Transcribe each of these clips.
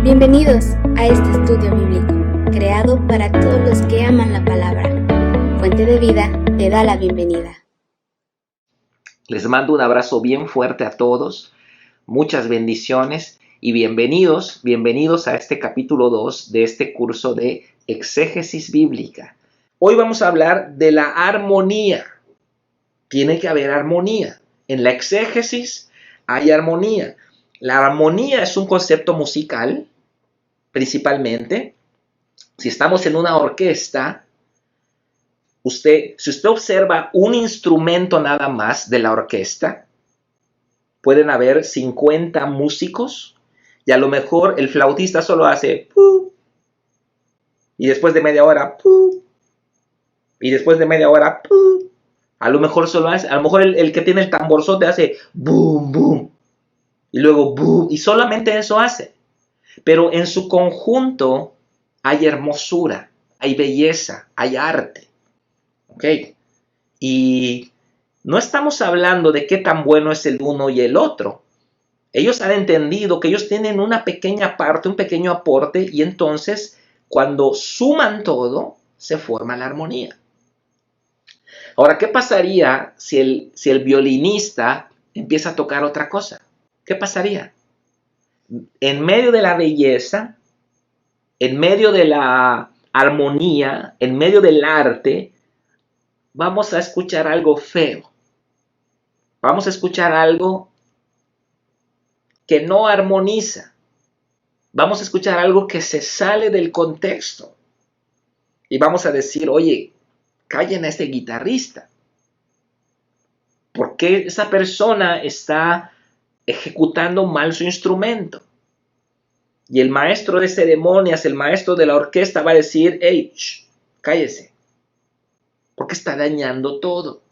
Bienvenidos a este estudio bíblico, creado para todos los que aman la palabra. Fuente de Vida te da la bienvenida. Les mando un abrazo bien fuerte a todos, muchas bendiciones y bienvenidos a este capítulo 2 de este curso de exégesis bíblica. Hoy vamos a hablar de la armonía. Tiene que haber armonía. En la exégesis hay armonía. La armonía es un concepto musical, principalmente. Si estamos en una orquesta, si usted observa un instrumento nada más de la orquesta, pueden haber 50 músicos y a lo mejor el flautista solo hace ¡pu! Y después de media hora ¡pu! Y después de media hora ¡pu! A lo mejor el que tiene el tamborzote hace boom, boom. Y luego boom. Y solamente eso hace. Pero en su conjunto hay hermosura, hay belleza, hay arte. ¿Ok? Y no estamos hablando de qué tan bueno es el uno y el otro. Ellos han entendido que ellos tienen una pequeña parte, un pequeño aporte, y entonces cuando suman todo, se forma la armonía. Ahora, ¿qué pasaría si el violinista empieza a tocar otra cosa? ¿Qué pasaría? En medio de la belleza, en medio de la armonía, en medio del arte, vamos a escuchar algo feo. Vamos a escuchar algo que no armoniza. Vamos a escuchar algo que se sale del contexto. Y vamos a decir, oye, callen a este guitarrista. ¿Por qué esa persona está ejecutando mal su instrumento? Y el maestro de ceremonias, el maestro de la orquesta va a decir, hey, cállese. Porque está dañando todo.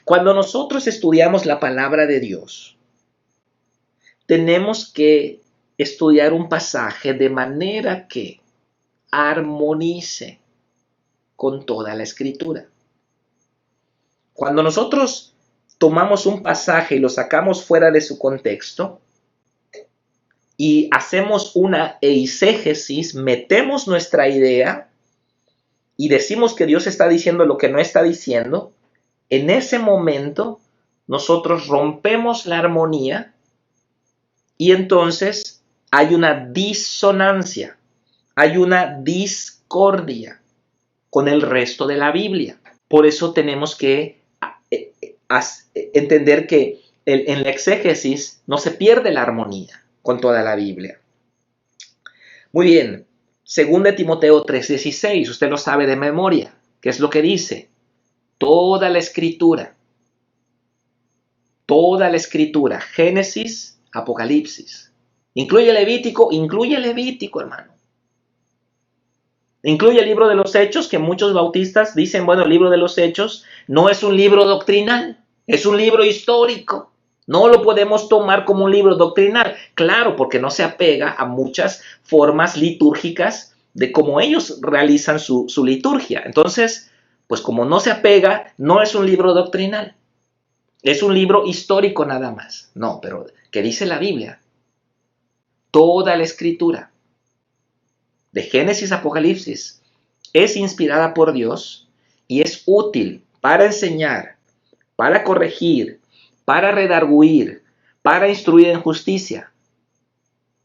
Cuando nosotros estudiamos la palabra de Dios, tenemos que estudiar un pasaje de manera que armonice con toda la escritura. Cuando nosotros tomamos un pasaje y lo sacamos fuera de su contexto y hacemos una eisegesis, metemos nuestra idea y decimos que Dios está diciendo lo que no está diciendo, en ese momento nosotros rompemos la armonía y entonces hay una disonancia, hay una discordia con el resto de la Biblia. Por eso tenemos que entender que en la exégesis no se pierde la armonía con toda la Biblia. Muy bien, 2 Timoteo 3:16, usted lo sabe de memoria. ¿Qué es lo que dice? Toda la escritura, Génesis, Apocalipsis. Incluye Levítico, hermano. Incluye el libro de los Hechos, que muchos bautistas dicen, bueno, el libro de los Hechos no es un libro doctrinal, es un libro histórico. No lo podemos tomar como un libro doctrinal. Claro, porque no se apega a muchas formas litúrgicas de cómo ellos realizan su liturgia. Entonces, pues como no se apega, no es un libro doctrinal. Es un libro histórico nada más. No, pero ¿qué dice la Biblia? Toda la escritura, de Génesis a Apocalipsis, es inspirada por Dios y es útil para enseñar, para corregir, para redarguir, para instruir en justicia,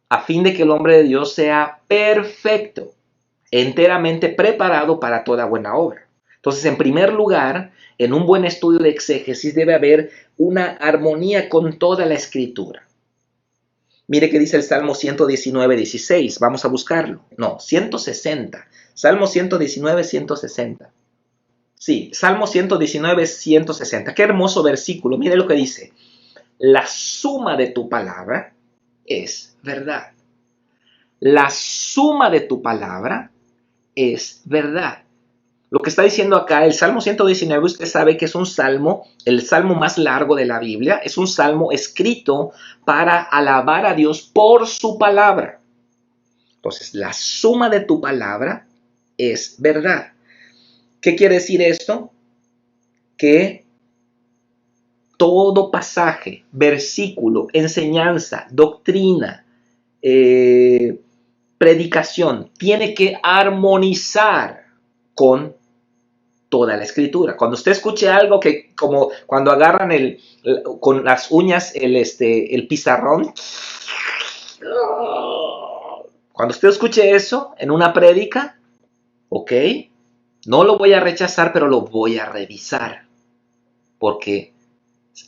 a fin de que el hombre de Dios sea perfecto, enteramente preparado para toda buena obra. Entonces, en primer lugar, en un buen estudio de exégesis debe haber una armonía con toda la escritura. Mire qué dice el Salmo 119:16. Vamos a buscarlo. No, 160. Salmo 119:160. Sí, Salmo 119:160. Qué hermoso versículo. Mire lo que dice. La suma de tu palabra es verdad. La suma de tu palabra es verdad. Lo que está diciendo acá, el Salmo 119, usted sabe que es un salmo, el salmo más largo de la Biblia, es un salmo escrito para alabar a Dios por su palabra. Entonces, la suma de tu palabra es verdad. ¿Qué quiere decir esto? Que todo pasaje, versículo, enseñanza, doctrina predicación tiene que armonizar con toda la escritura. Cuando usted escuche algo que, como cuando agarran con las uñas el pizarrón, cuando usted escuche eso en una prédica, ok, no lo voy a rechazar, pero lo voy a revisar, porque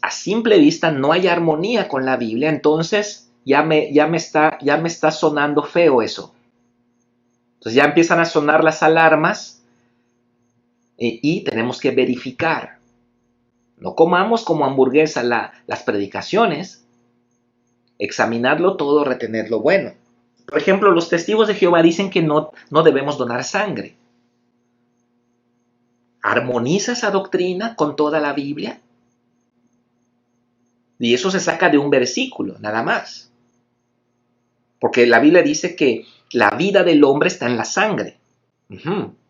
a simple vista no hay armonía con la Biblia. Entonces ya me está sonando feo eso. Entonces ya empiezan a sonar las alarmas y tenemos que verificar. No comamos como hamburguesa las predicaciones. Examinarlo todo, retener lo bueno. Por ejemplo, los testigos de Jehová dicen que no debemos donar sangre. ¿Armoniza esa doctrina con toda la Biblia? Y eso se saca de un versículo, nada más. Porque la Biblia dice que la vida del hombre está en la sangre.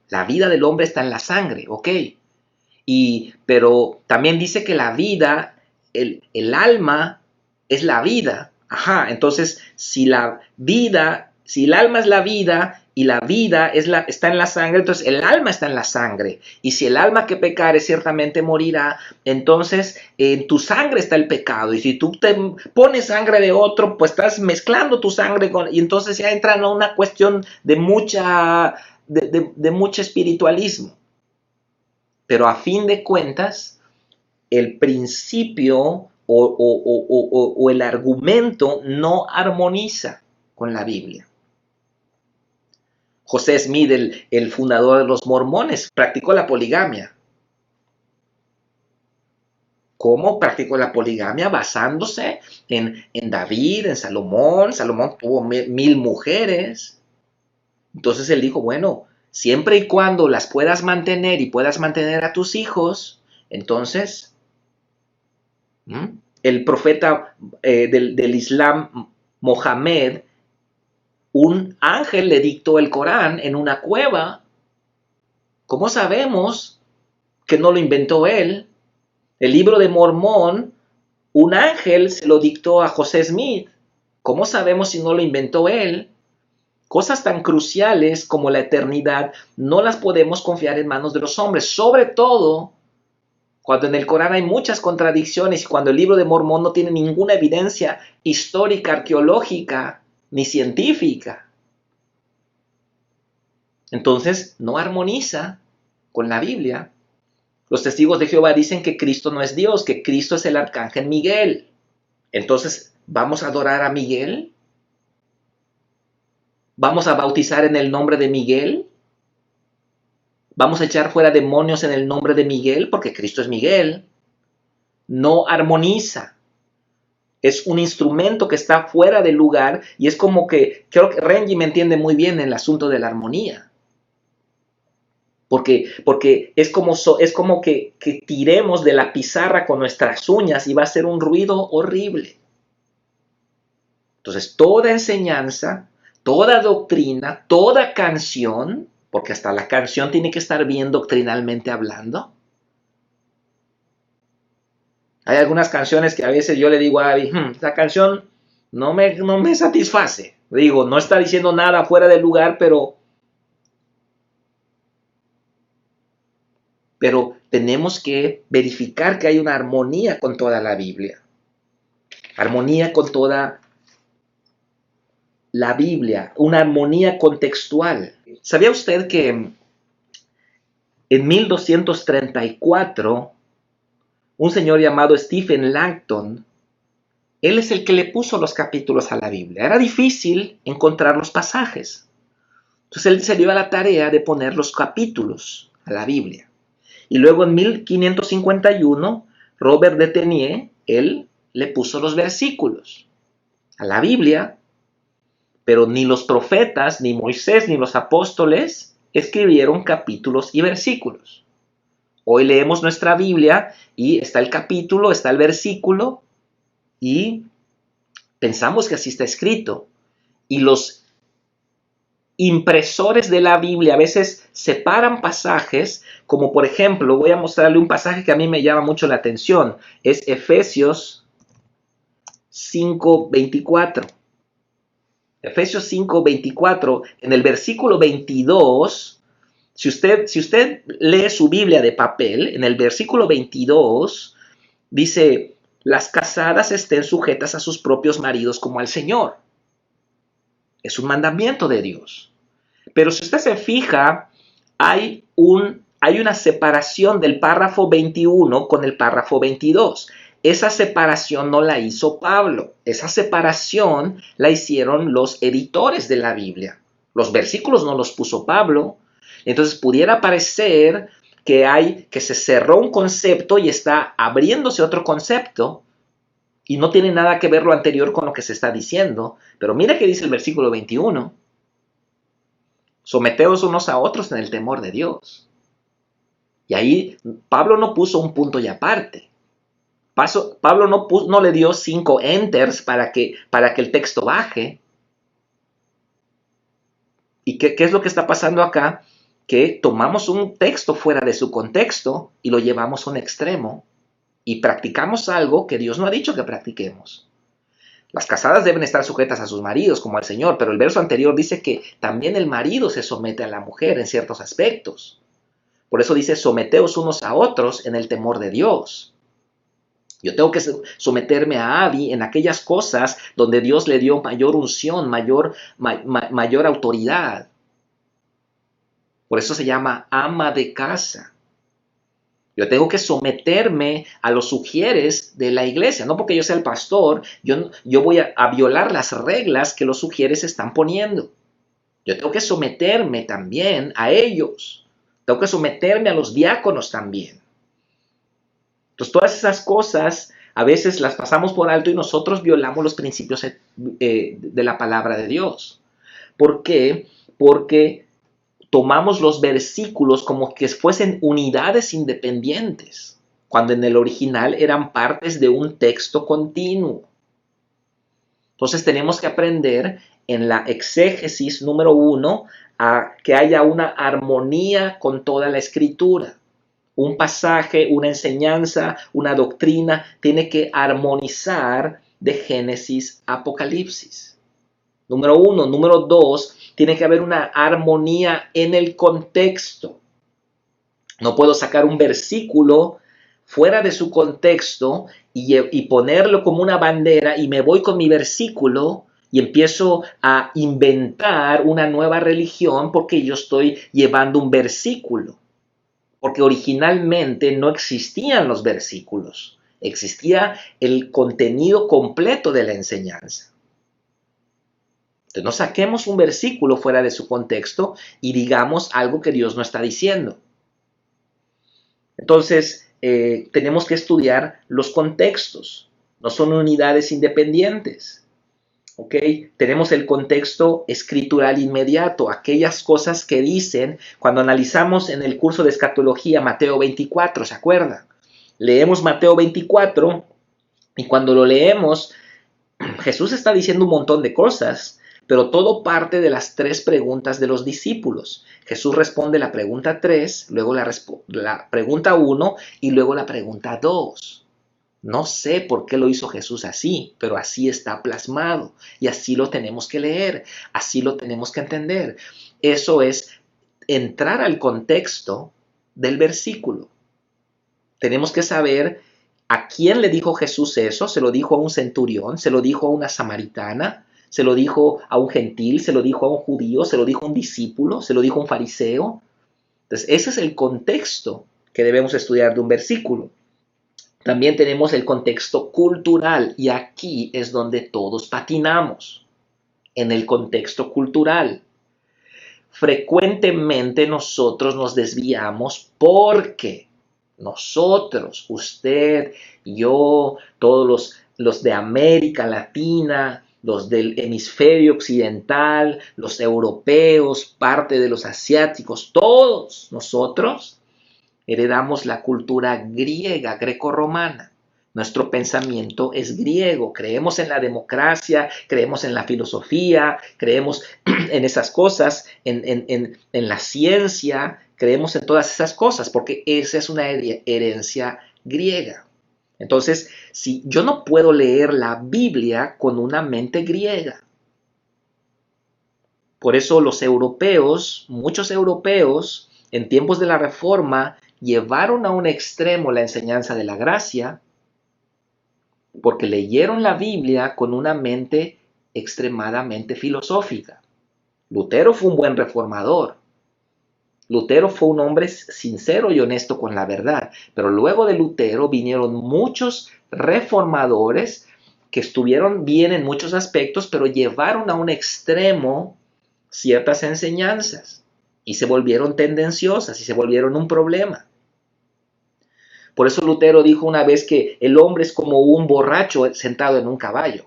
La vida del hombre está en la sangre, ok. Pero también dice que la vida, el alma es la vida. Entonces, si el alma es la vida y la vida está en la sangre, entonces el alma está en la sangre. Y si el alma que pecare ciertamente morirá, entonces en tu sangre está el pecado. Y si tú te pones sangre de otro, pues estás mezclando tu sangre y entonces ya entra en una cuestión de mucho espiritualismo. Pero a fin de cuentas, el principio o el argumento no armoniza con la Biblia. José Smith, el fundador de los mormones, practicó la poligamia. ¿Cómo practicó la poligamia? Basándose en David, en Salomón. Salomón tuvo 1000 mujeres. Entonces él dijo, bueno, siempre y cuando las puedas mantener y puedas mantener a tus hijos, entonces el profeta del Islam, Mohammed, un ángel le dictó el Corán en una cueva. ¿Cómo sabemos que no lo inventó él? El libro de Mormón, un ángel se lo dictó a José Smith. ¿Cómo sabemos si no lo inventó él? Cosas tan cruciales como la eternidad no las podemos confiar en manos de los hombres, sobre todo cuando en el Corán hay muchas contradicciones y cuando el libro de Mormón no tiene ninguna evidencia histórica, arqueológica ni científica. Entonces no armoniza con la Biblia. Los testigos de Jehová dicen que Cristo no es Dios, que Cristo es el arcángel Miguel. Entonces, ¿vamos a adorar a Miguel? ¿Vamos a bautizar en el nombre de Miguel? ¿Vamos a echar fuera demonios en el nombre de Miguel? Porque Cristo es Miguel. No armoniza. Es un instrumento que está fuera de lugar y es como que, creo que Renji me entiende muy bien en el asunto de la armonía. Porque es como que tiremos de la pizarra con nuestras uñas y va a ser un ruido horrible. Entonces, toda enseñanza, toda doctrina, toda canción, porque hasta la canción tiene que estar bien doctrinalmente hablando. Hay algunas canciones que a veces yo le digo a Abby, esta canción no me satisface. Digo, no está diciendo nada fuera del lugar, pero tenemos que verificar que hay una armonía con toda la Biblia. Armonía con toda la Biblia, una armonía contextual. ¿Sabía usted que en 1234 un señor llamado Stephen Langton, él es el que le puso los capítulos a la Biblia? Era difícil encontrar los pasajes. Entonces él se dio a la tarea de poner los capítulos a la Biblia. Y luego en 1551, Robert de Tenier, él le puso los versículos a la Biblia, pero ni los profetas, ni Moisés, ni los apóstoles escribieron capítulos y versículos. Hoy leemos nuestra Biblia y está el capítulo, está el versículo y pensamos que así está escrito. Y los impresores de la Biblia a veces separan pasajes, como por ejemplo, voy a mostrarle un pasaje que a mí me llama mucho la atención. Es Efesios 5:24. Efesios 5:24, en el versículo 22, si usted lee su Biblia de papel, en el versículo 22 dice, las casadas estén sujetas a sus propios maridos como al Señor. Es un mandamiento de Dios. Pero si usted se fija, hay una separación del párrafo 21 con el párrafo 22. Esa separación no la hizo Pablo. Esa separación la hicieron los editores de la Biblia. Los versículos no los puso Pablo. Entonces pudiera parecer que se cerró un concepto y está abriéndose otro concepto y no tiene nada que ver lo anterior con lo que se está diciendo. Pero mira que dice el versículo 21. Someteos unos a otros en el temor de Dios. Y ahí Pablo no puso un punto y aparte. Pablo no le dio 5 enters para que el texto baje. ¿Y qué es lo que está pasando acá? Que tomamos un texto fuera de su contexto y lo llevamos a un extremo y practicamos algo que Dios no ha dicho que practiquemos. Las casadas deben estar sujetas a sus maridos como al Señor, pero el verso anterior dice que también el marido se somete a la mujer en ciertos aspectos. Por eso dice, someteos unos a otros en el temor de Dios. Yo tengo que someterme a Abby en aquellas cosas donde Dios le dio mayor unción, mayor autoridad. Por eso se llama ama de casa. Yo tengo que someterme a los sugieres de la iglesia. No porque yo sea el pastor, yo voy a violar las reglas que los sugieres están poniendo. Yo tengo que someterme también a ellos. Tengo que someterme a los diáconos también. Entonces, todas esas cosas a veces las pasamos por alto y nosotros violamos los principios de la palabra de Dios. ¿Por qué? Porque tomamos los versículos como que fuesen unidades independientes, cuando en el original eran partes de un texto continuo. Entonces tenemos que aprender en la exégesis número 1 a que haya una armonía con toda la escritura. Un pasaje, una enseñanza, una doctrina tiene que armonizar de Génesis a Apocalipsis. Número 1. Número 2, tiene que haber una armonía en el contexto. No puedo sacar un versículo fuera de su contexto y ponerlo como una bandera y me voy con mi versículo y empiezo a inventar una nueva religión porque yo estoy llevando un versículo. Porque originalmente no existían los versículos. Existía el contenido completo de la enseñanza. Entonces, no saquemos un versículo fuera de su contexto y digamos algo que Dios no está diciendo. Entonces, tenemos que estudiar los contextos. No son unidades independientes. ¿Ok? Tenemos el contexto escritural inmediato, aquellas cosas que dicen, cuando analizamos en el curso de escatología Mateo 24, ¿se acuerdan? Leemos Mateo 24 y cuando lo leemos, Jesús está diciendo un montón de cosas, pero todo parte de las 3 preguntas de los discípulos. Jesús responde la pregunta 3, luego la pregunta 1 y luego la pregunta 2. No sé por qué lo hizo Jesús así, pero así está plasmado y así lo tenemos que leer, así lo tenemos que entender. Eso es entrar al contexto del versículo. Tenemos que saber a quién le dijo Jesús eso. Se lo dijo a un centurión, se lo dijo a una samaritana, se lo dijo a un gentil, se lo dijo a un judío, se lo dijo a un discípulo, se lo dijo a un fariseo. Entonces, ese es el contexto que debemos estudiar de un versículo. También tenemos el contexto cultural y aquí es donde todos patinamos, en el contexto cultural. Frecuentemente nosotros nos desviamos porque nosotros, usted, yo, todos los de América Latina, los del hemisferio occidental, los europeos, parte de los asiáticos, todos nosotros heredamos la cultura griega, grecorromana. Nuestro pensamiento es griego. Creemos en la democracia, creemos en la filosofía, creemos en esas cosas, en la ciencia, creemos en todas esas cosas, porque esa es una herencia griega. Entonces, si yo no puedo leer la Biblia con una mente griega, Por eso los europeos, muchos europeos, en tiempos de la Reforma, llevaron a un extremo la enseñanza de la gracia, porque leyeron la Biblia con una mente extremadamente filosófica. Lutero fue un buen reformador. Lutero fue un hombre sincero y honesto con la verdad, pero luego de Lutero vinieron muchos reformadores que estuvieron bien en muchos aspectos, pero llevaron a un extremo ciertas enseñanzas y se volvieron tendenciosas y se volvieron un problema. Por eso Lutero dijo una vez que el hombre es como un borracho sentado en un caballo.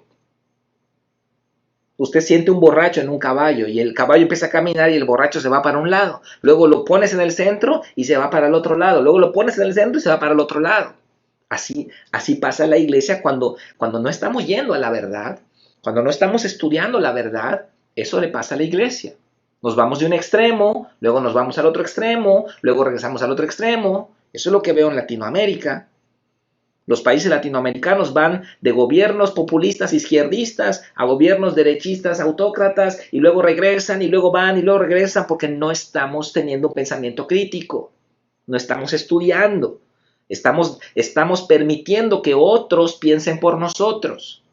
Usted siente un borracho en un caballo y el caballo empieza a caminar y el borracho se va para un lado. Luego lo pones en el centro y se va para el otro lado. Luego lo pones en el centro y se va para el otro lado. Así pasa en la iglesia cuando no estamos yendo a la verdad, cuando no estamos estudiando la verdad. Eso le pasa a la iglesia. Nos vamos de un extremo, luego nos vamos al otro extremo, luego regresamos al otro extremo. Eso es lo que veo en Latinoamérica. Los países latinoamericanos van de gobiernos populistas izquierdistas a gobiernos derechistas autócratas y luego regresan y luego van y luego regresan porque no estamos teniendo un pensamiento crítico, no estamos estudiando, estamos permitiendo que otros piensen por nosotros.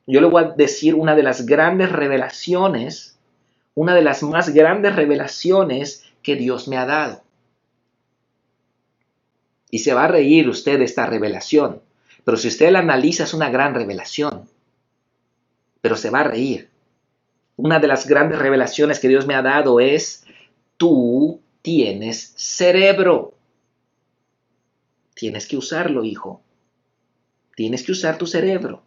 Yo le voy a decir una de las grandes revelaciones, una de las más grandes revelaciones que Dios me ha dado. Y se va a reír usted de esta revelación. Pero si usted la analiza, es una gran revelación. Pero se va a reír. Una de las grandes revelaciones que Dios me ha dado es: tú tienes cerebro. Tienes que usarlo, hijo. Tienes que usar tu cerebro.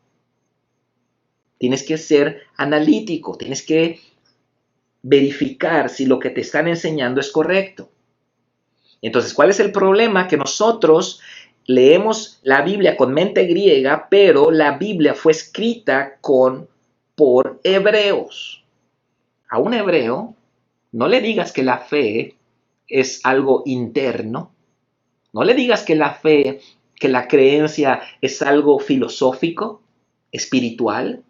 Tienes que ser analítico. Tienes que verificar si lo que te están enseñando es correcto. Entonces, ¿cuál es el problema? Que nosotros leemos la Biblia con mente griega, pero la Biblia fue escrita por hebreos. A un hebreo, no le digas que la fe es algo interno. No le digas que la fe, que la creencia es algo filosófico, espiritual,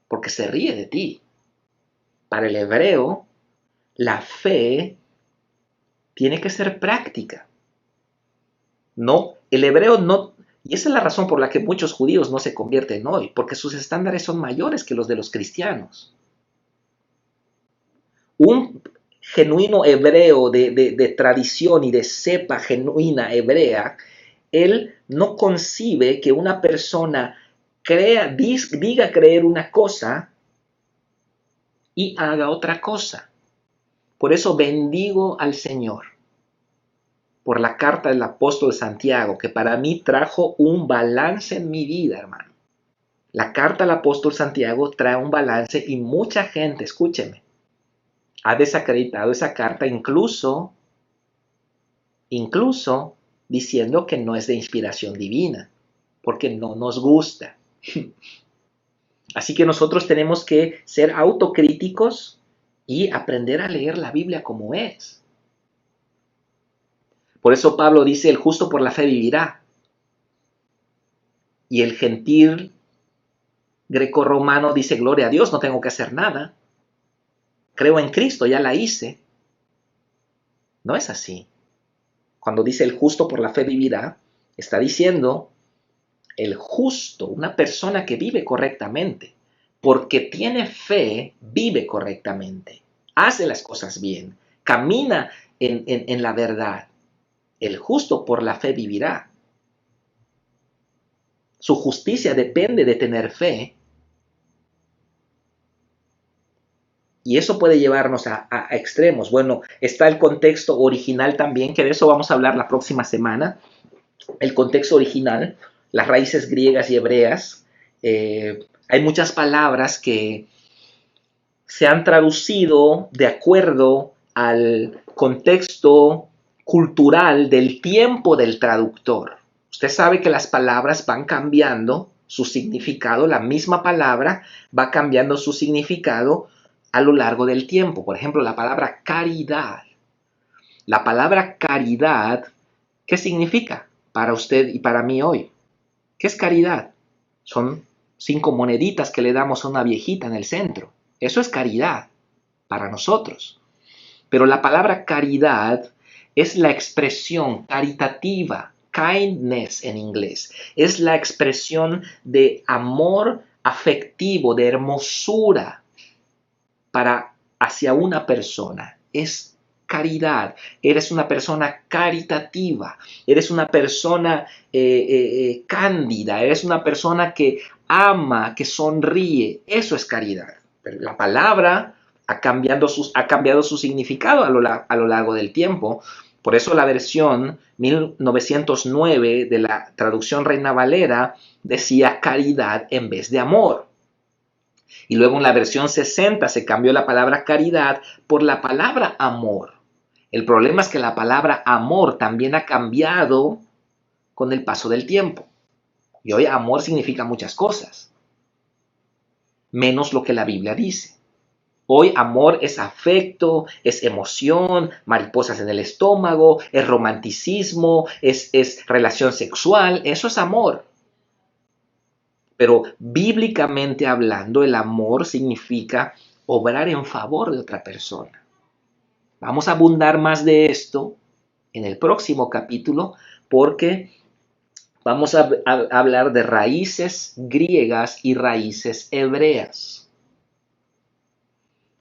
porque se ríe de ti. Para el hebreo, la fe tiene que ser práctica. No, el hebreo no, y esa es la razón por la que muchos judíos no se convierten hoy, porque sus estándares son mayores que los de los cristianos. Un genuino hebreo de tradición y de cepa genuina hebrea, él no concibe que una persona diga creer una cosa y haga otra cosa. Por eso bendigo al Señor por la carta del apóstol Santiago, que para mí trajo un balance en mi vida, hermano. La carta del apóstol Santiago trae un balance y mucha gente, escúcheme, ha desacreditado esa carta incluso diciendo que no es de inspiración divina, porque no nos gusta. Así que nosotros tenemos que ser autocríticos y aprender a leer la Biblia como es. Por eso Pablo dice: el justo por la fe vivirá. Y el gentil grecorromano dice: gloria a Dios, no tengo que hacer nada. Creo en Cristo, ya la hice. No es así. Cuando dice el justo por la fe vivirá, está diciendo el justo, una persona que vive correctamente, porque tiene fe, vive correctamente, hace las cosas bien, camina en la verdad. El justo por la fe vivirá. Su justicia depende de tener fe. Y eso puede llevarnos a extremos. Bueno, está el contexto original también, que de eso vamos a hablar la próxima semana. El contexto original, las raíces griegas y hebreas. Hay muchas palabras que se han traducido de acuerdo al contexto cultural del tiempo del traductor. Usted sabe que las palabras van cambiando su significado, la misma palabra va cambiando su significado a lo largo del tiempo. Por ejemplo, la palabra caridad. La palabra caridad, ¿qué significa para usted y para mí hoy? ¿Qué es caridad? Son 5 moneditas que le damos a una viejita en el centro. Eso es caridad. para nosotros. Pero la palabra caridad es la expresión caritativa, kindness en inglés. Es la expresión de amor afectivo, de hermosura hacia una persona. Es caridad. Eres una persona caritativa. Eres una persona cándida. Eres una persona que ama, que sonríe. Eso es caridad. Pero la palabra ha cambiado su significado a lo largo del tiempo. Por eso la versión 1909 de la traducción Reina Valera decía caridad en vez de amor. Y luego en la versión 60 se cambió la palabra caridad por la palabra amor. El problema es que la palabra amor también ha cambiado con el paso del tiempo. Y hoy amor significa muchas cosas, menos lo que la Biblia dice. Hoy amor es afecto, es emoción, mariposas en el estómago, es romanticismo, es relación sexual. Eso es amor. Pero bíblicamente hablando, el amor significa obrar en favor de otra persona. Vamos a abundar más de esto en el próximo capítulo porque vamos a hablar de raíces griegas y raíces hebreas.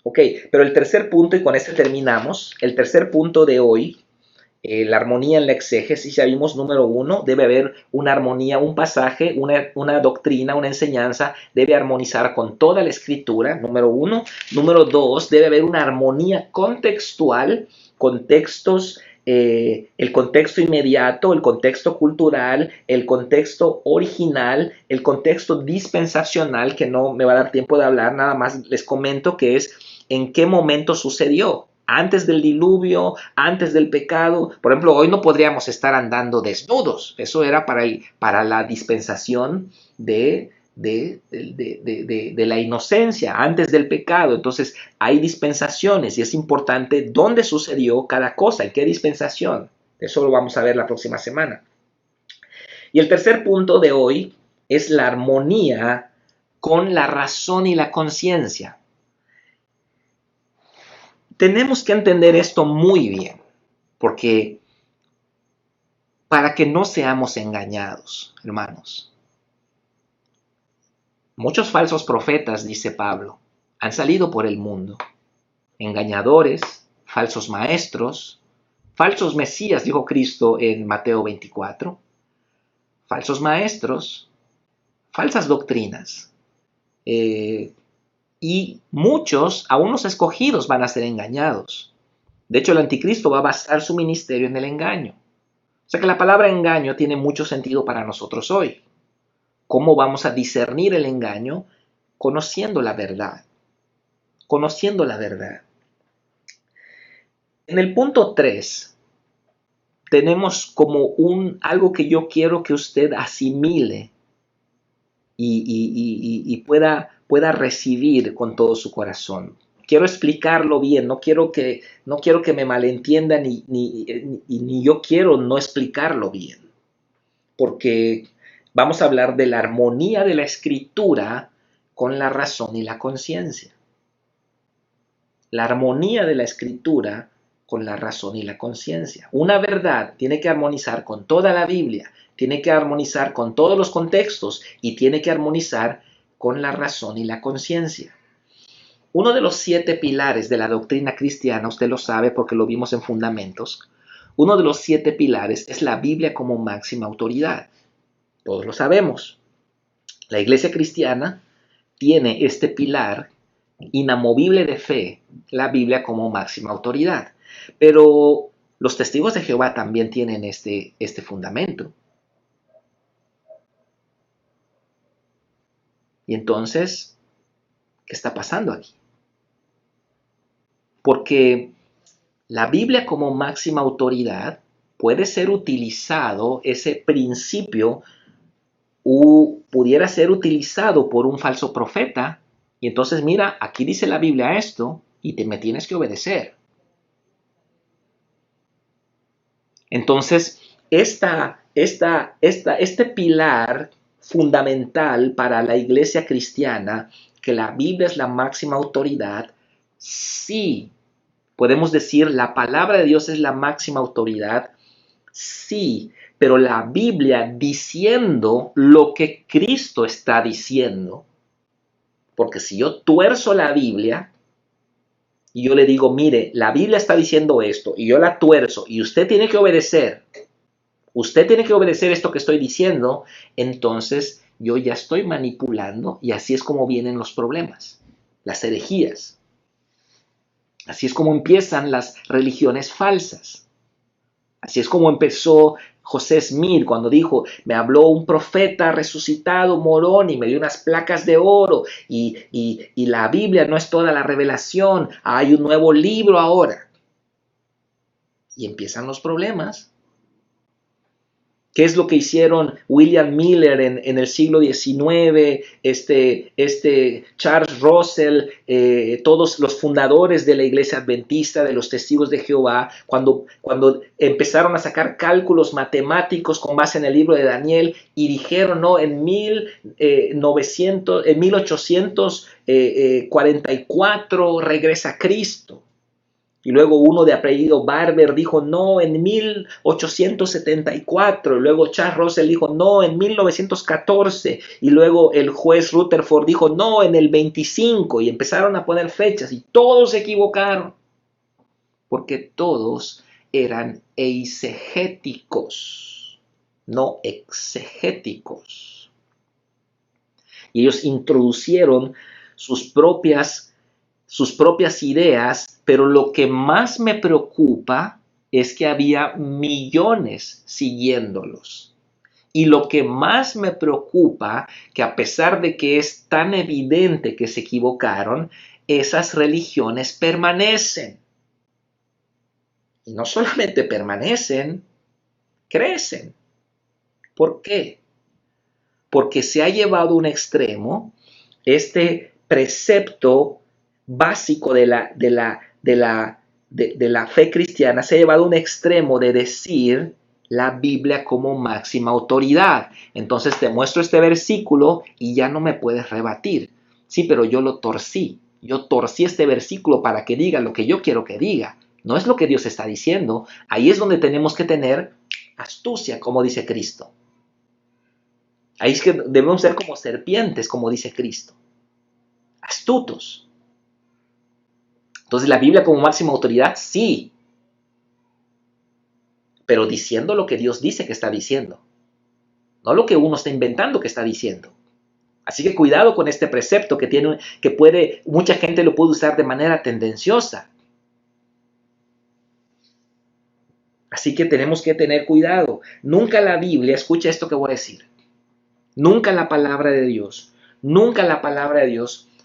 Ok, pero el tercer punto, y con este terminamos, el tercer punto de hoy, la armonía en la exégesis, ya vimos, número 1, debe haber una armonía, un pasaje, una doctrina, una enseñanza, debe armonizar con toda la escritura, número 1. Número 2, debe haber una armonía contextual, contextos, el contexto inmediato, el contexto cultural, el contexto original, el contexto dispensacional, que no me va a dar tiempo de hablar, nada más les comento que es en qué momento sucedió. Antes del diluvio, antes del pecado. Por ejemplo, hoy no podríamos estar andando desnudos. Eso era para la dispensación de la inocencia, antes del pecado. Entonces, hay dispensaciones y es importante dónde sucedió cada cosa, en qué dispensación. Eso lo vamos a ver la próxima semana. Y el tercer punto de hoy es la armonía con la razón y la conciencia. Tenemos que entender esto muy bien, porque para que no seamos engañados, hermanos. Muchos falsos profetas, dice Pablo, han salido por el mundo. Engañadores, falsos maestros, falsos mesías, dijo Cristo en Mateo 24. Falsos maestros, falsas doctrinas. Y muchos, aún los escogidos, van a ser engañados. De hecho, el anticristo va a basar su ministerio en el engaño. O sea que la palabra engaño tiene mucho sentido para nosotros hoy. ¿Cómo vamos a discernir el engaño? Conociendo la verdad. Conociendo la verdad. En el punto 3, tenemos como algo que yo quiero que usted asimile y pueda recibir con todo su corazón. Quiero explicarlo bien, no quiero que me malentiendan ni yo quiero no explicarlo bien, porque vamos a hablar de la armonía de la escritura con la razón y la conciencia. La armonía de la escritura con la razón y la conciencia. Una verdad tiene que armonizar con toda la Biblia, tiene que armonizar con todos los contextos y tiene que armonizar con la razón y la conciencia. Uno de los 7 pilares de la doctrina cristiana, usted lo sabe porque lo vimos en Fundamentos, uno de los 7 pilares es la Biblia como máxima autoridad. Todos lo sabemos. La iglesia cristiana tiene este pilar inamovible de fe, la Biblia como máxima autoridad. Pero los testigos de Jehová también tienen este fundamento. Y entonces, ¿qué está pasando aquí? Porque la Biblia como máxima autoridad puede ser utilizado, ese principio pudiera ser utilizado por un falso profeta. Y entonces, mira, aquí dice la Biblia esto y me tienes que obedecer. Entonces, este pilar fundamental para la iglesia cristiana, que la Biblia es la máxima autoridad, Sí. Podemos decir, la palabra de Dios es la máxima autoridad. Sí, pero la Biblia diciendo lo que Cristo está diciendo. Porque si yo tuerzo la Biblia y yo le digo, mire, la Biblia está diciendo esto y yo la tuerzo y usted tiene que obedecer esto que estoy diciendo, entonces yo ya estoy manipulando y así es como vienen los problemas, las herejías. Así es como empiezan las religiones falsas. Así es como empezó José Smith cuando dijo, me habló un profeta resucitado morón y me dio unas placas de oro y la Biblia no es toda la revelación, hay un nuevo libro ahora. Y empiezan los problemas. ¿Qué es lo que hicieron William Miller en el siglo XIX, Charles Russell, todos los fundadores de la Iglesia Adventista, de los Testigos de Jehová, cuando empezaron a sacar cálculos matemáticos con base en el libro de Daniel y dijeron, no, en 1844 regresa Cristo? Y luego uno de apellido Barber dijo, no, en 1874. Y luego Charles Russell dijo, no, en 1914. Y luego el juez Rutherford dijo, no, en el 25. Y empezaron a poner fechas y todos se equivocaron. Porque todos eran eisegéticos, no exegéticos. Y ellos introducieron sus propias ideas, pero lo que más me preocupa es que había millones siguiéndolos. Y lo que más me preocupa, que a pesar de que es tan evidente que se equivocaron, esas religiones permanecen. Y no solamente permanecen, crecen. ¿Por qué? Porque se ha llevado a un extremo este precepto básico de la fe cristiana, se ha llevado a un extremo de decir la Biblia como máxima autoridad. Entonces te muestro este versículo y ya no me puedes rebatir. Sí, pero yo lo torcí. Yo torcí este versículo para que diga lo que yo quiero que diga. No es lo que Dios está diciendo. Ahí es donde tenemos que tener astucia, como dice Cristo. Ahí es que debemos ser como serpientes, como dice Cristo. Astutos. Entonces, la Biblia como máxima autoridad, sí. Pero diciendo lo que Dios dice que está diciendo. No lo que uno está inventando que está diciendo. Así que cuidado con este precepto mucha gente lo puede usar de manera tendenciosa. Así que tenemos que tener cuidado. Nunca la Biblia, escucha esto que voy a decir. Nunca la palabra de Dios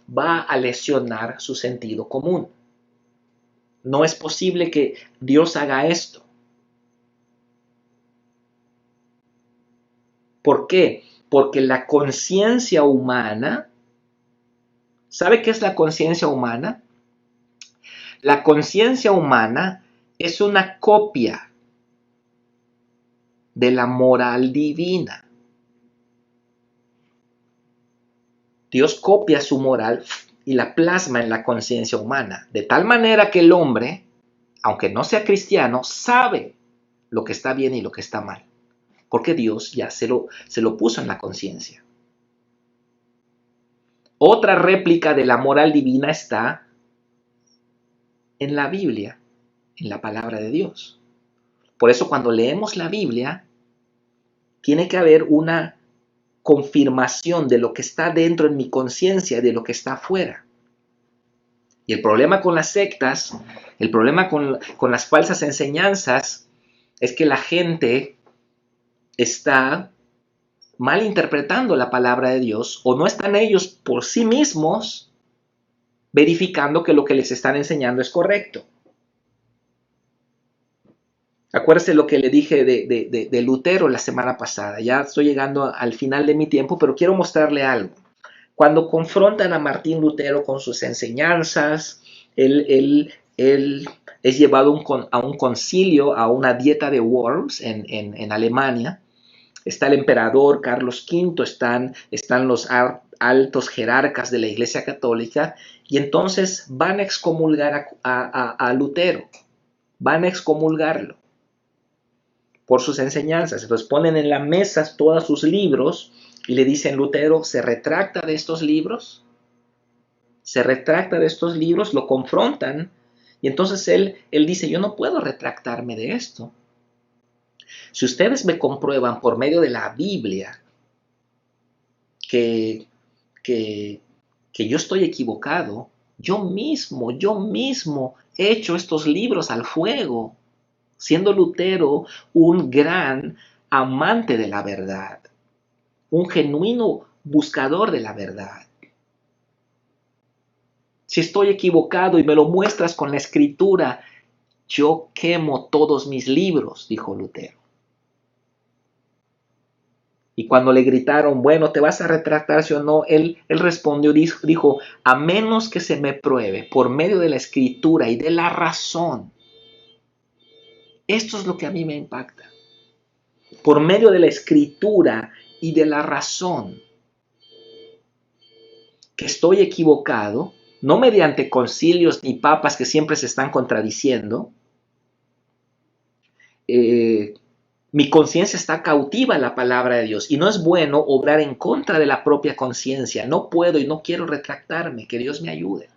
va a lesionar su sentido común. No es posible que Dios haga esto. ¿Por qué? Porque la conciencia humana, ¿sabe qué es la conciencia humana? La conciencia humana es una copia de la moral divina. Dios copia su moral y la plasma en la conciencia humana, de tal manera que el hombre, aunque no sea cristiano, sabe lo que está bien y lo que está mal, porque Dios ya se lo puso en la conciencia. Otra réplica de la moral divina está en la Biblia, en la palabra de Dios. Por eso cuando leemos la Biblia, tiene que haber una confirmación de lo que está dentro en mi conciencia y de lo que está afuera. Y el problema con las sectas, el problema con las falsas enseñanzas, es que la gente está malinterpretando la palabra de Dios o no están ellos por sí mismos verificando que lo que les están enseñando es correcto. Acuérdese lo que le dije de Lutero la semana pasada. Ya estoy llegando al final de mi tiempo, pero quiero mostrarle algo. Cuando confrontan a Martín Lutero con sus enseñanzas, él es llevado a un concilio, a una dieta de Worms en Alemania. Está el emperador Carlos V, están los altos jerarcas de la Iglesia Católica, Y entonces van a excomulgar a Lutero, van a excomulgarlo por sus enseñanzas. Entonces ponen en la mesa todos sus libros y le dicen: Lutero, ¿se retracta de estos libros? Se retracta de estos libros, lo confrontan, y entonces él dice: yo no puedo retractarme de esto. Si ustedes me comprueban por medio de la Biblia que yo estoy equivocado, yo mismo he hecho estos libros al fuego, siendo Lutero un gran amante de la verdad, un genuino buscador de la verdad. Si estoy equivocado y me lo muestras con la escritura, yo quemo todos mis libros, dijo Lutero. Y cuando le gritaron: bueno, ¿te vas a retractar, sí o no? Él respondió, dijo: a menos que se me pruebe por medio de la escritura y de la razón. Esto es lo que a mí me impacta. Por medio de la escritura y de la razón. Que estoy equivocado, no mediante concilios ni papas que siempre se están contradiciendo. Mi conciencia está cautiva a la palabra de Dios y no es bueno obrar en contra de la propia conciencia. No puedo y no quiero retractarme. Que Dios me ayude.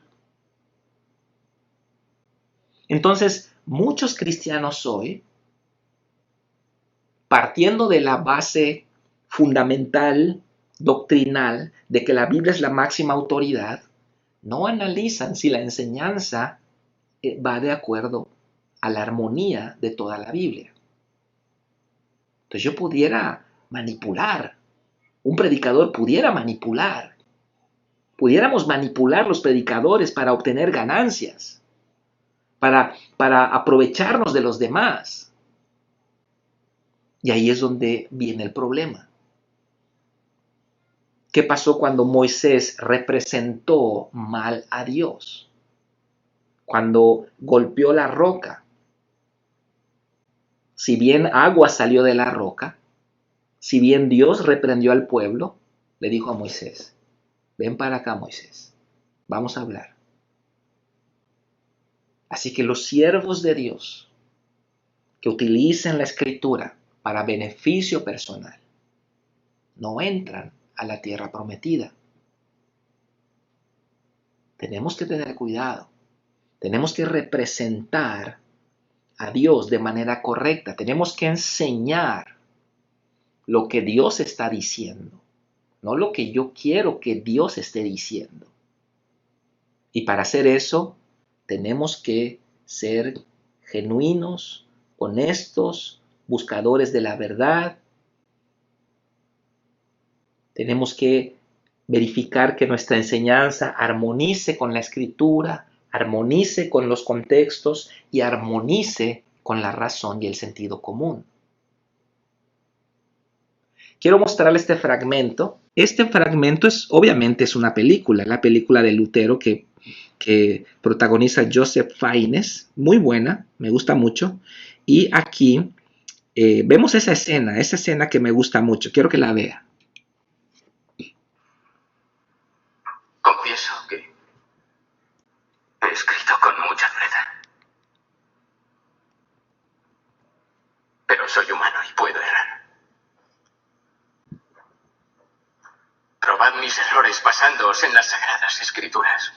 Entonces, muchos cristianos hoy, partiendo de la base fundamental, doctrinal, de que la Biblia es la máxima autoridad, no analizan si la enseñanza va de acuerdo a la armonía de toda la Biblia. Entonces yo pudiera manipular, un predicador pudiera manipular, pudiéramos manipular los predicadores para obtener ganancias, para aprovecharnos de los demás. Y ahí es donde viene el problema. ¿Qué pasó cuando Moisés representó mal a Dios? Cuando golpeó la roca. Si bien agua salió de la roca, si bien Dios reprendió al pueblo, le dijo a Moisés: ven para acá, Moisés, vamos a hablar. Así que los siervos de Dios que utilicen la escritura para beneficio personal no entran a la tierra prometida. Tenemos que tener cuidado. Tenemos que representar a Dios de manera correcta. Tenemos que enseñar lo que Dios está diciendo, no lo que yo quiero que Dios esté diciendo. Y para hacer eso, tenemos que ser genuinos, honestos, buscadores de la verdad. Tenemos que verificar que nuestra enseñanza armonice con la escritura, armonice con los contextos y armonice con la razón y el sentido común. Quiero mostrarles este fragmento. Este fragmento obviamente es una película, la película de Lutero que protagoniza Joseph Fiennes, muy buena, me gusta mucho. Y aquí vemos esa escena que me gusta mucho, quiero que la vea. Confieso que he escrito con mucha dureza. Pero soy humano y puedo errar. Probad mis errores basándoos en las sagradas escrituras.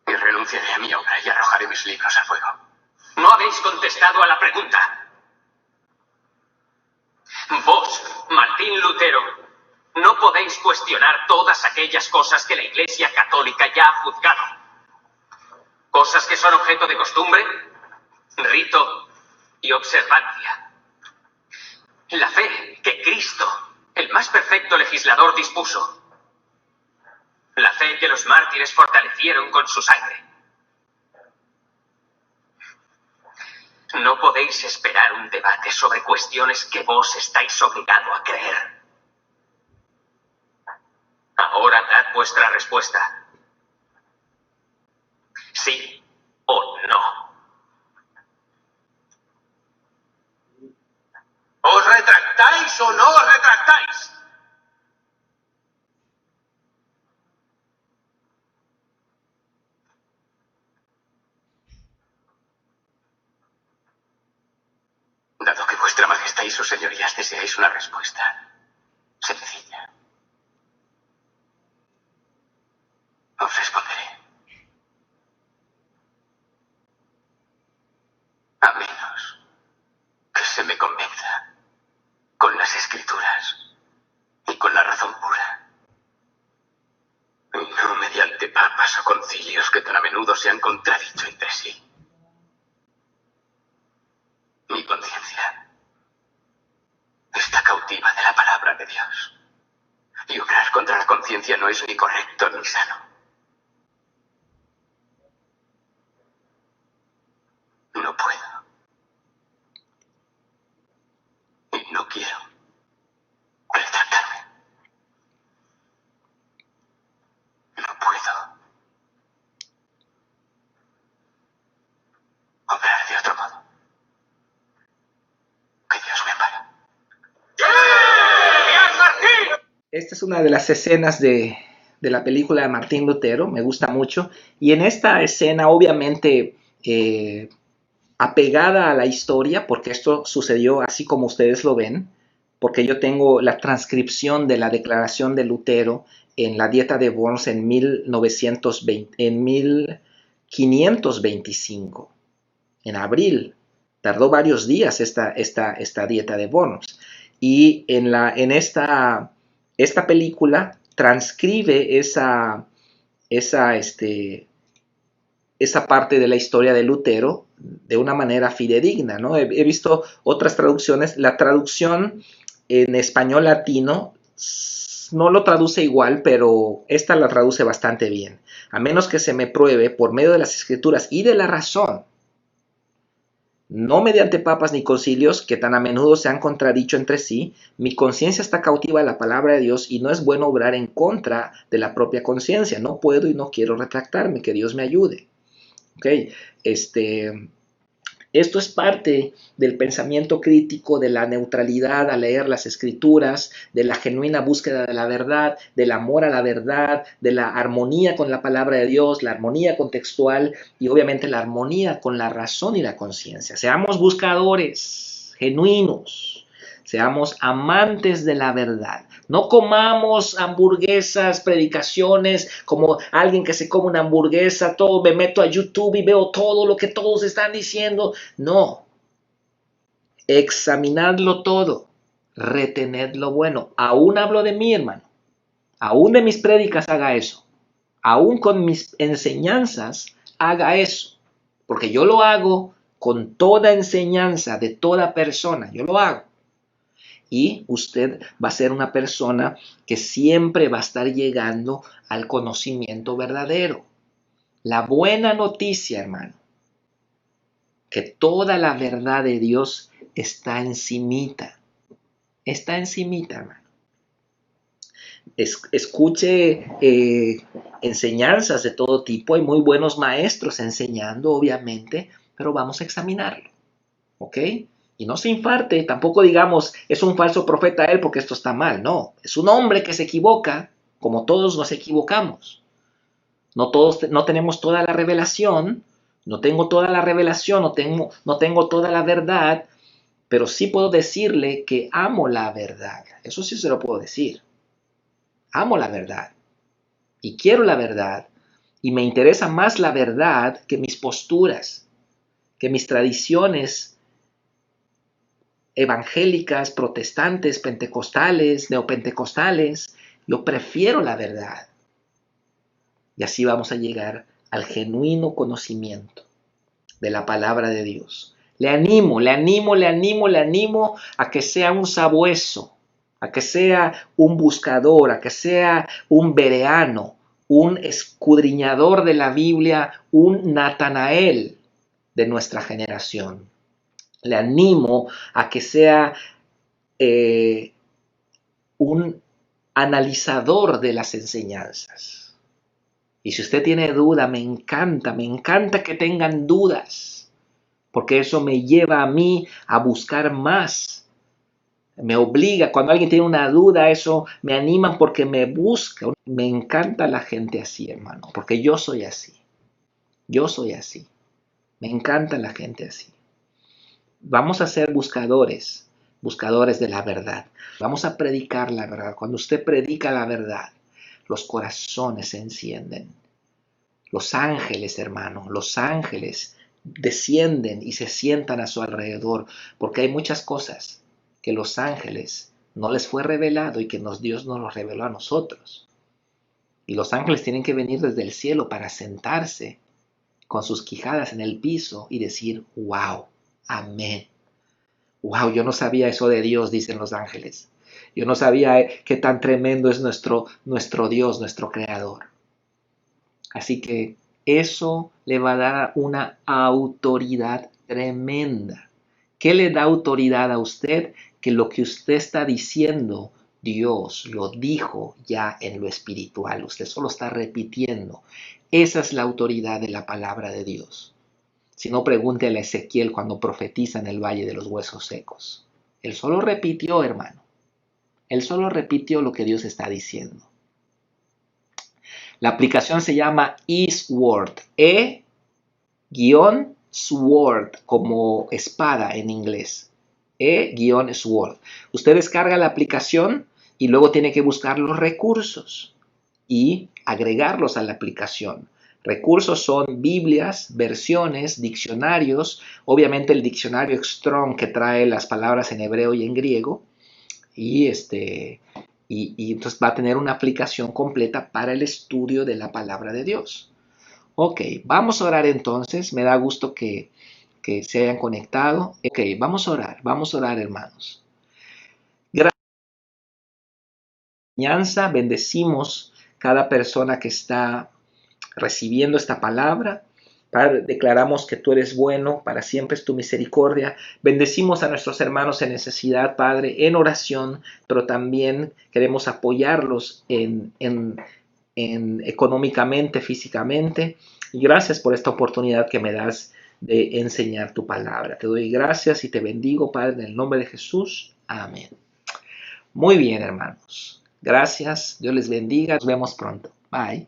Y renunciaré a mi obra y arrojaré mis libros al fuego. No habéis contestado a la pregunta. Vos, Martín Lutero, no podéis cuestionar todas aquellas cosas que la Iglesia Católica ya ha juzgado. Cosas que son objeto de costumbre, rito y observancia. La fe que Cristo, el más perfecto legislador, dispuso. La fe que los mártires fortalecieron con su sangre. No podéis esperar un debate sobre cuestiones que vos estáis obligado a creer. Ahora dad vuestra respuesta. Sí o no. ¿Os retractáis o no os retractáis? y sus señorías deseáis una respuesta sencilla. Os responderé. A menos que se me convenza con las escrituras y con la razón pura. Y no mediante papas o concilios que tan a menudo se han contradicho entre sí. Mi conciencia está cautiva de la palabra de Dios. Y obrar contra la conciencia no es ni correcto ni sano. No puedo. Y no quiero retractarme. No puedo obrar de otro modo. Que Dios me ampare. ¡Bien, Martín! Esta es una de las escenas de la película de Martín Lutero, me gusta mucho. Y en esta escena, obviamente, apegada a la historia, porque esto sucedió así como ustedes lo ven, porque yo tengo la transcripción de la declaración de Lutero en la Dieta de Worms en 1525, en abril. Tardó varios días esta Dieta de Worms. Y en esta película transcribe esa parte de la historia de Lutero de una manera fidedigna, ¿no? He visto otras traducciones. La traducción en español latino no lo traduce igual, pero esta la traduce bastante bien. A menos que se me pruebe por medio de las escrituras y de la razón, no mediante papas ni concilios que tan a menudo se han contradicho entre sí, mi conciencia está cautiva a la palabra de Dios y no es bueno obrar en contra de la propia conciencia. No puedo y no quiero retractarme, que Dios me ayude. Okay. Esto es parte del pensamiento crítico, de la neutralidad al leer las escrituras, de la genuina búsqueda de la verdad, del amor a la verdad, de la armonía con la palabra de Dios, la armonía contextual y obviamente la armonía con la razón y la conciencia. Seamos buscadores genuinos, seamos amantes de la verdad. No comamos hamburguesas, predicaciones, como alguien que se come una hamburguesa, todo, me meto a YouTube y veo todo lo que todos están diciendo. No. Examinadlo todo, retened lo bueno. Aún hablo de mí, hermano. Aún de mis prédicas haga eso. Aún con mis enseñanzas haga eso. Porque yo lo hago con toda enseñanza de toda persona. Yo lo hago. Y usted va a ser una persona que siempre va a estar llegando al conocimiento verdadero. La buena noticia, hermano, que toda la verdad de Dios está encimita. Está encimita, hermano. Escuche enseñanzas de todo tipo. Hay muy buenos maestros enseñando, obviamente, pero vamos a examinarlo. ¿Ok? Y no se infarte, tampoco digamos, es un falso profeta él porque esto está mal. No, es un hombre que se equivoca, como todos nos equivocamos. No tenemos toda la revelación, no tengo toda la revelación, no tengo toda la verdad, pero sí puedo decirle que amo la verdad. Eso sí se lo puedo decir. Amo la verdad y quiero la verdad y me interesa más la verdad que mis posturas, que mis tradiciones evangélicas, protestantes, pentecostales, neopentecostales. Yo prefiero la verdad. Y así vamos a llegar al genuino conocimiento de la palabra de Dios. Le animo a que sea un sabueso, a que sea un buscador, a que sea un bereano, un escudriñador de la Biblia, un Natanael de nuestra generación. Le animo a que sea un analizador de las enseñanzas. Y si usted tiene duda, me encanta que tengan dudas, porque eso me lleva a mí a buscar más. Me obliga, cuando alguien tiene una duda, eso me anima porque me busca. Me encanta la gente así, hermano, porque yo soy así. Yo soy así. Me encanta la gente así. Vamos a ser buscadores, buscadores de la verdad. Vamos a predicar la verdad. Cuando usted predica la verdad, los corazones se encienden. Los ángeles, hermano, los ángeles descienden y se sientan a su alrededor, porque hay muchas cosas que los ángeles no les fue revelado y que Dios nos los reveló a nosotros. Y los ángeles tienen que venir desde el cielo para sentarse con sus quijadas en el piso y decir, wow, amén. Wow, yo no sabía eso de Dios, dicen los ángeles. Yo no sabía qué tan tremendo es nuestro Dios, nuestro Creador. Así que eso le va a dar una autoridad tremenda. ¿Qué le da autoridad a usted? Que lo que usted está diciendo, Dios lo dijo ya en lo espiritual. Usted solo está repitiendo. Esa es la autoridad de la palabra de Dios. Si no, pregúntele a Ezequiel cuando profetiza en el Valle de los Huesos Secos. Él solo repitió, hermano. Él solo repitió lo que Dios está diciendo. La aplicación se llama eSword. E-Sword, como espada en inglés. E-Sword. Usted descarga la aplicación y luego tiene que buscar los recursos y agregarlos a la aplicación. Recursos son Biblias, versiones, diccionarios, obviamente el diccionario Strong que trae las palabras en hebreo y en griego, y entonces va a tener una aplicación completa para el estudio de la palabra de Dios. Ok, vamos a orar entonces, me da gusto que se hayan conectado. Ok, vamos a orar hermanos. Gracias por la enseñanza, bendecimos cada persona que está recibiendo esta palabra. Padre, declaramos que tú eres bueno, para siempre es tu misericordia. Bendecimos a nuestros hermanos en necesidad, Padre, en oración, pero también queremos apoyarlos económicamente, físicamente. Y gracias por esta oportunidad que me das de enseñar tu palabra. Te doy gracias y te bendigo, Padre, en el nombre de Jesús. Amén. Muy bien, hermanos. Gracias. Dios les bendiga. Nos vemos pronto. Bye.